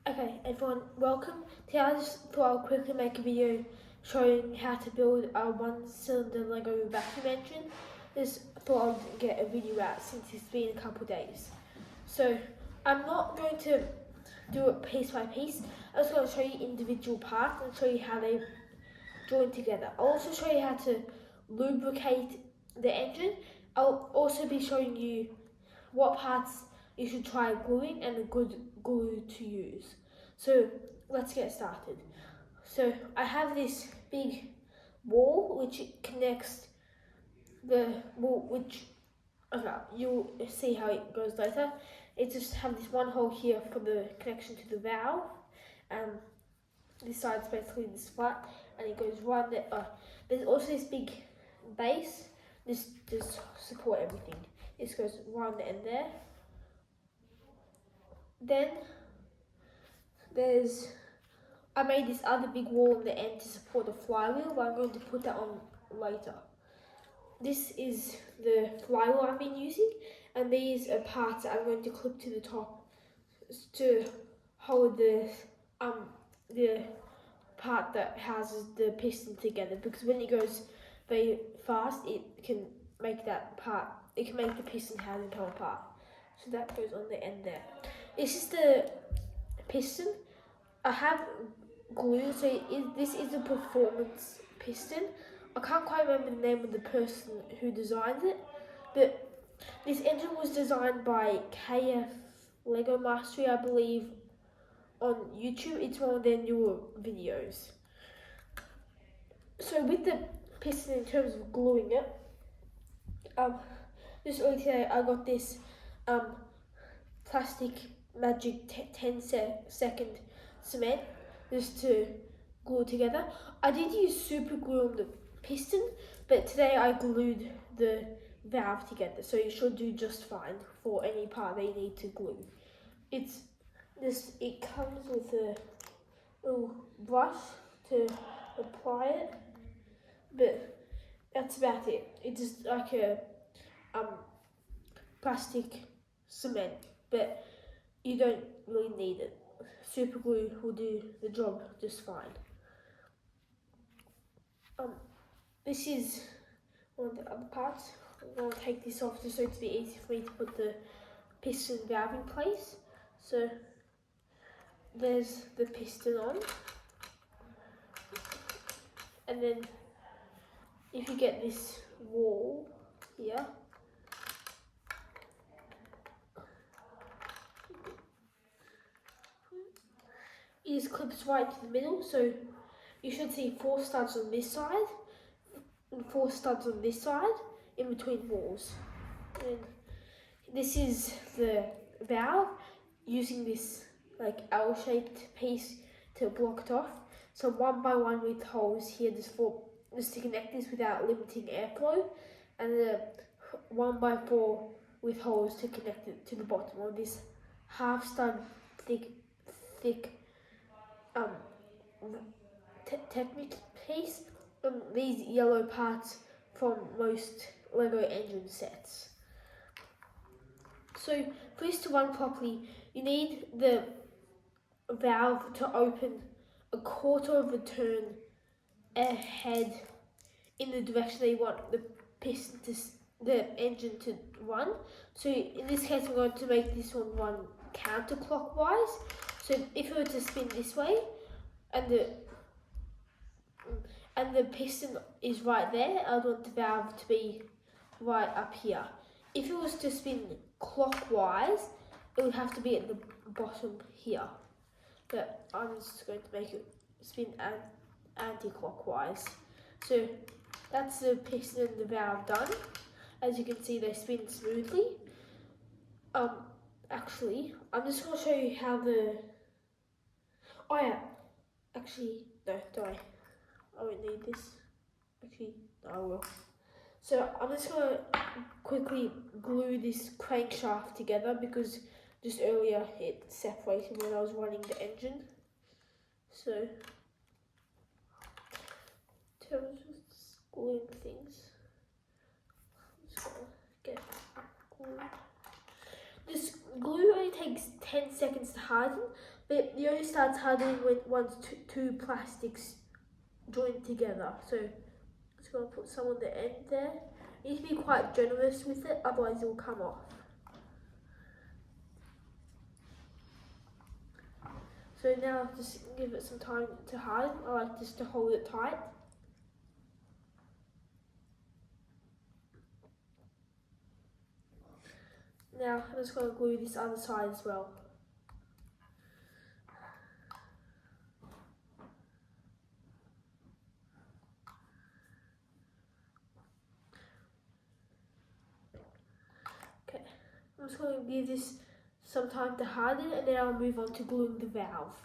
Okay, everyone, welcome. Today I just thought I'll quickly make a video showing how to build a one-cylinder Lego vacuum engine. Just thought I'd get a video out since it's been a couple of days. So I'm not going to do it piece by piece. I'm just going to show you individual parts and show you how they join together. I'll also show you how to lubricate the engine. I'll also be showing you what parts you should try gluing and a good glue to use. So let's get started. So I have this big wall which connects the wall, which you'll see how it goes later. It just have this one hole here for the connection to the valve, and this side's basically this flat, and it goes right there. There's also this big base. This does support everything. This goes right on the end there. Then I made this other big wall on the end to support the flywheel, but I'm going to put that on later. This is the flywheel I've been using, and these are parts that I'm going to clip to the top to hold the part that houses the piston together, because when it goes very fast it can make the piston housing come apart. So that goes on the end there. This is the piston. I have glue, so this is a performance piston. I can't quite remember the name of the person who designed it, but this engine was designed by KF Lego Mastery, I believe, on YouTube. It's one of their newer videos. So with the piston, in terms of gluing it, just earlier today I got this plastic magic 10-second cement just to glue it together. I did use super glue on the piston, but today I glued the valve together, so you should do just fine for any part that you need to glue. It comes with a little brush to apply it, but that's about it. It's just like a plastic cement, but you don't really need it. Super glue will do the job just fine. This is one of the other parts. I'm going to take this off just so it's a bit easy for me to put the piston valve in place. So there's the piston on, and then if you get this wall here, it just clips right to the middle, so you should see 4 studs on this side and 4 studs on this side in between walls. And this is the valve, using this like L-shaped piece to block it off. So 1 by 1 with holes here just to connect this without limiting airflow, and 1 by 4 with holes to connect it to the bottom of this half stud thick technique piece. These yellow parts from most Lego engine sets. So for this to run properly, you need the valve to open a quarter of a turn ahead in the direction that you want the engine to run. So in this case, we're going to make this one run counterclockwise. So if it were to spin this way, and the piston is right there, I want the valve to be right up here. If it was to spin clockwise, it would have to be at the bottom here. But I'm just going to make it spin anti-clockwise. So that's the piston and the valve done. As you can see, they spin smoothly. Actually, I'm just going to show you how I won't need this. Actually, no, I will. So I'm just going to quickly glue this crankshaft together, because just earlier it separated when I was running the engine. So in terms of gluing things, I'm just going to get glue. Just glue only takes 10 seconds to harden, but it only starts hardening when once two plastics join together. So just going to put some on the end there. You need to be quite generous with it, otherwise it will come off. So now just give it some time to harden. I like just to hold it tight. Now I'm just going to glue this other side as well. Okay, I'm just going to give this some time to harden and then I'll move on to gluing the valve.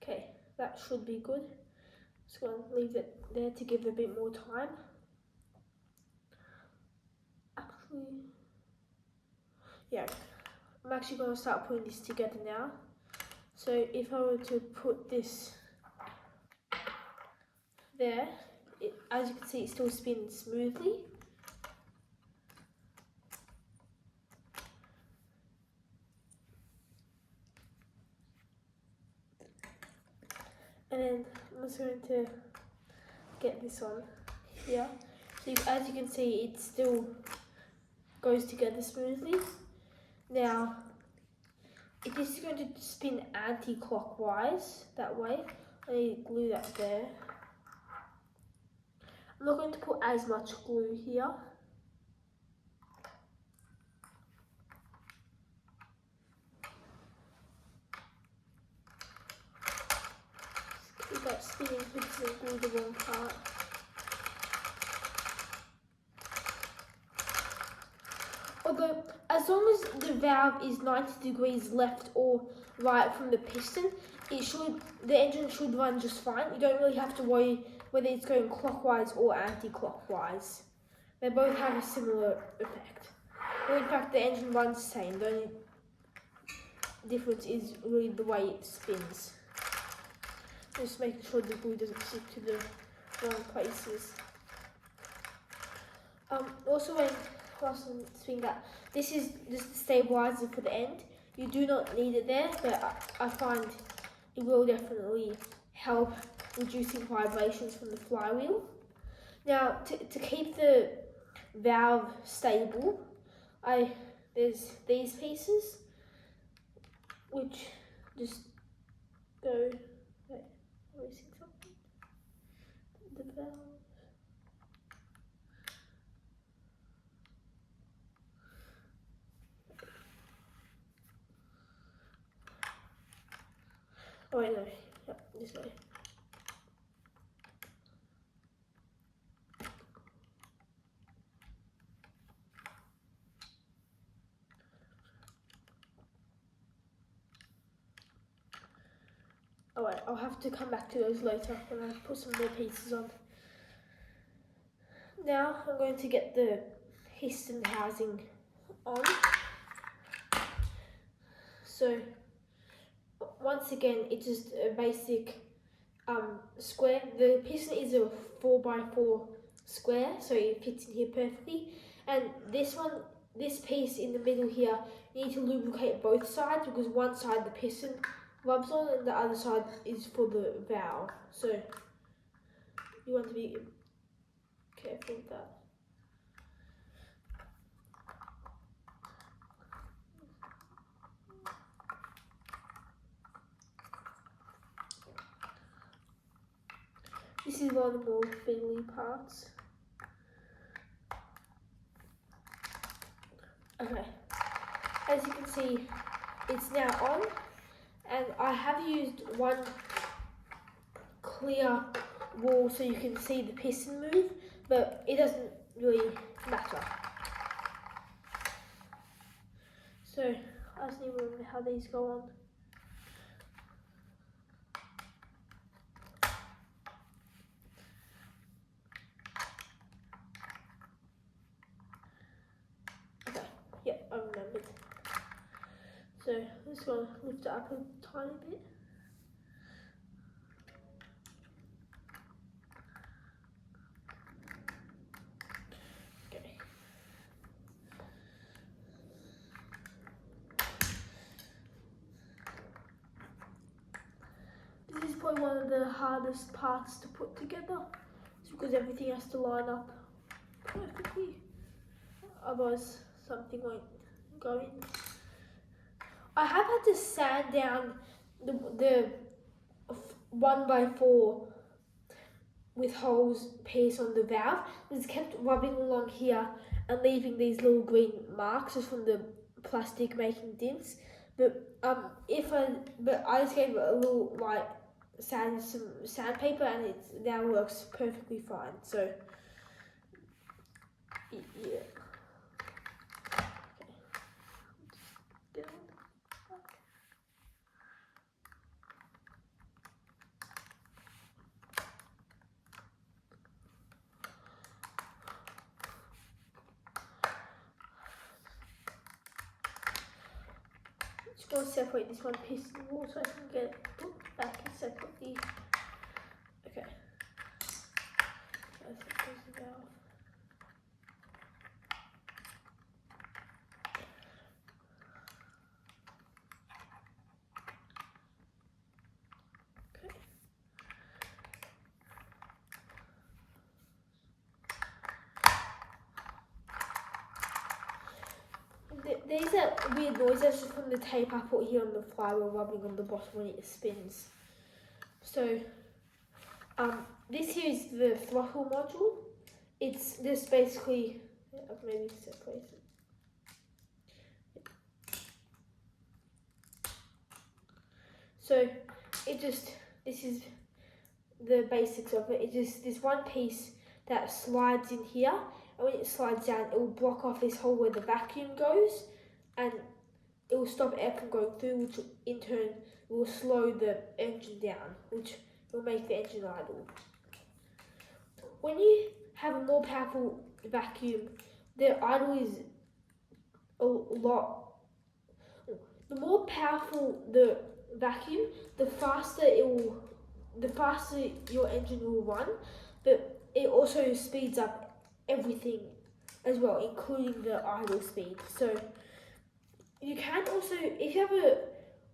Okay, that should be good. Just going to leave it there to give it a bit more time. Yeah, I'm actually going to start putting this together now. So if I were to put this there, as you can see, it still spins smoothly. And then I'm just going to get this on here. So as you can see, it still goes together smoothly. Now, if this is going to spin anti-clockwise, that way, I need to glue that there. I'm not going to put as much glue here. Keep that spinning because I glue the wrong part. Although, as long as the valve is 90 degrees left or right from the piston, the engine should run just fine. You don't really have to worry whether it's going clockwise or anti-clockwise. They both have a similar effect. Well, in fact, the engine runs the same. The only difference is really the way it spins. Just making sure the glue doesn't stick to the wrong places. Also, when swing that, this is just the stabilizer for the end. You do not need it there, but I find it will definitely help reducing vibrations from the flywheel. Now, to keep the valve stable, there's these pieces which just go. Wait, am I missing something? The valve. Oh wait, no. Yep, this way. Oh wait, I'll have to come back to those later when I put some more pieces on. Now I'm going to get the piston housing on. So once again, it's just a basic square. The piston is a 4x4 square, so it fits in here perfectly. And this piece in the middle here, you need to lubricate both sides because one side the piston rubs on and the other side is for the valve. So you want to be careful with that. This is one of the more fiddly parts. Okay, as you can see, it's now on, and I have used one clear wall so you can see the piston move, but it doesn't really matter. So I just need to remember how these go on. Okay, yep, I remembered. So I'm just going to lift it up a tiny bit. Okay. probably one of the hardest parts to put together. It's because everything has to line up perfectly. Otherwise, something won't go in. I have had to sand down the 1x4 with holes piece on the valve. It's kept rubbing along here and leaving these little green marks just from the plastic making dents. But I just gave it a little light some sandpaper, and it now works perfectly fine. So yeah. Okay. Just going to separate this one piece of the wall so I can get it put back and separately. Okay. That's the valve. These are weird noises from the tape I put here on the flywheel rubbing on the bottom when it spins. So, this here is the throttle module. It's just basically, I've maybe separate it. So, this is the basics of it. It's just this one piece that slides in here, and when it slides down, it will block off this hole where the vacuum goes, and it will stop air from going through, which in turn will slow the engine down, which will make the engine idle. When you have a more powerful vacuum, the idle is a lot. The more powerful the vacuum, the faster your engine will run, but it also speeds up everything as well, including the idle speed. So you can also, if you have a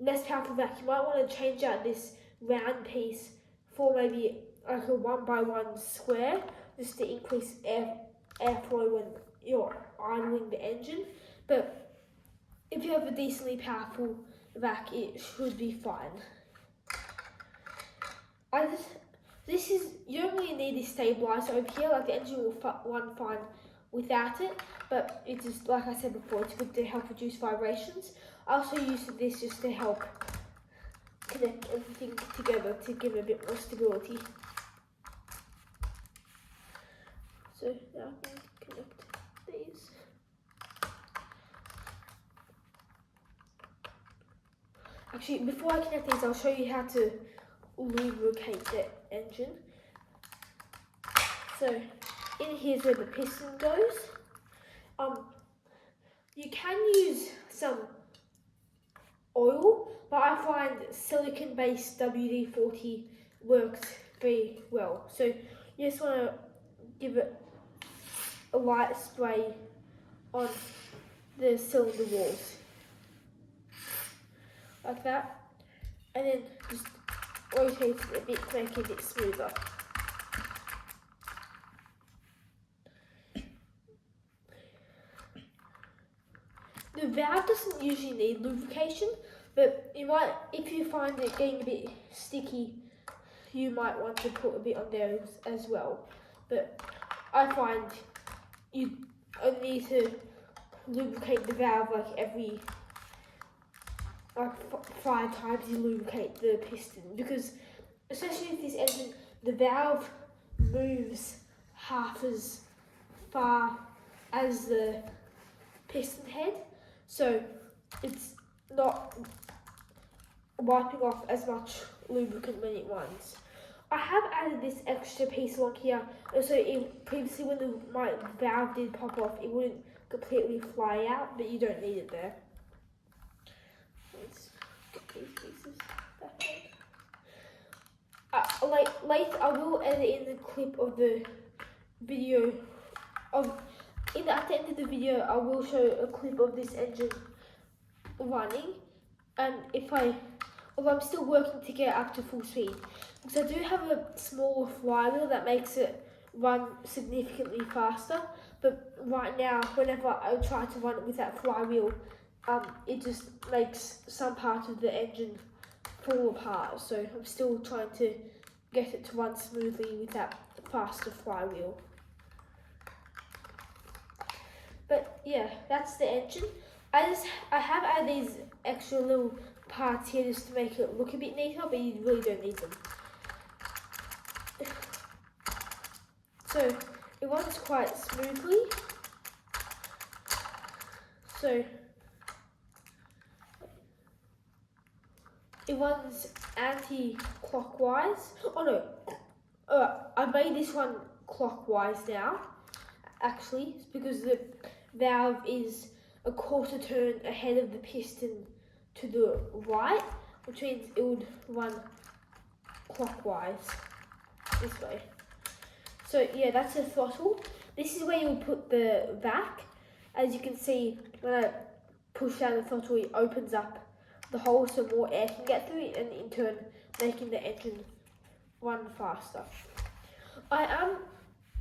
less powerful vacuum, you might want to change out this round piece for maybe like a 1x1 square, just to increase airflow when you're idling the engine. But if you have a decently powerful vac, it should be fine. You don't really need this stabilizer over here, like the engine will run fine without it, but it's just, like I said before, it's good to help reduce vibrations. I also use this just to help connect everything together to give it a bit more stability. So now I'm going to connect these. Actually, before I connect these, I'll show you how to lubricate the engine. So in here's where the piston goes. You can use some oil, but I find silicone-based WD-40 works very well. So you just want to give it a light spray on the cylinder walls, like that, and then just rotate it a bit to make it a bit smoother. The valve doesn't usually need lubrication, but you might, if you find it getting a bit sticky, you might want to put a bit on there as well. But I find you only need to lubricate the valve like every 5 times you lubricate the piston, because especially with this engine, the valve moves half as far as the piston head, so it's not wiping off as much lubricant when it runs. I have added this extra piece along here, so previously when my valve did pop off, it wouldn't completely fly out, but you don't need it there. Let's get these pieces back on. Later, I will edit in the clip of the video at the end of the video, I will show a clip of this engine running, and if I although I'm still working to get up to full speed. Because I do have a smaller flywheel that makes it run significantly faster, but right now, whenever I try to run it with that flywheel, it just makes some part of the engine fall apart. So I'm still trying to get it to run smoothly with that faster flywheel. But yeah, that's the engine. I have added these extra little parts here just to make it look a bit neater, but you really don't need them. So it runs quite smoothly. So it runs anti-clockwise. Oh no, I made this one clockwise now. Actually, it's because the valve is a quarter turn ahead of the piston to the right, which means it would run clockwise this way. So yeah, that's the throttle. This is where you'll put the vac. As you can see, when I push down the throttle, it opens up the hole so more air can get through it, and in turn making the engine run faster.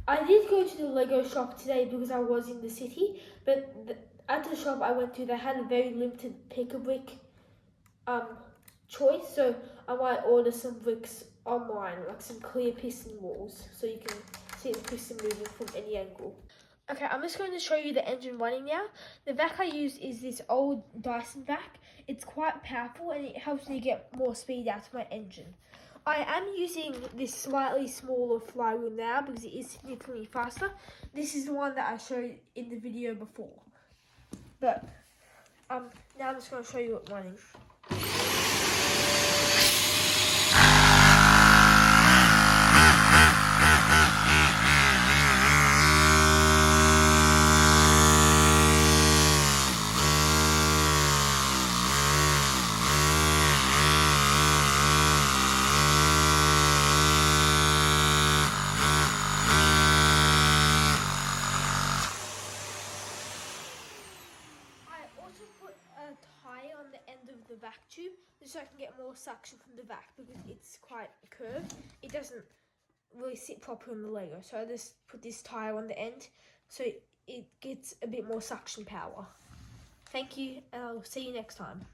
I did go to the Lego shop today because I was in the city, but at the shop I went to, they had a very limited pick-a-brick choice, so I might order some bricks online, like some clear piston walls, so you can see the piston moving from any angle. Okay, I'm just going to show you the engine running now. The vac I used is this old Dyson vac. It's quite powerful and it helps me get more speed out of my engine. I am using this slightly smaller flywheel now because it is significantly faster. This is the one that I showed in the video before. But now I'm just going to show you it running. Tire on the end of the vac tube just so I can get more suction from the vac because it's quite curved. It doesn't really sit properly on the Lego, so I just put this tire on the end so it gets a bit more suction power. Thank you, and I'll see you next time.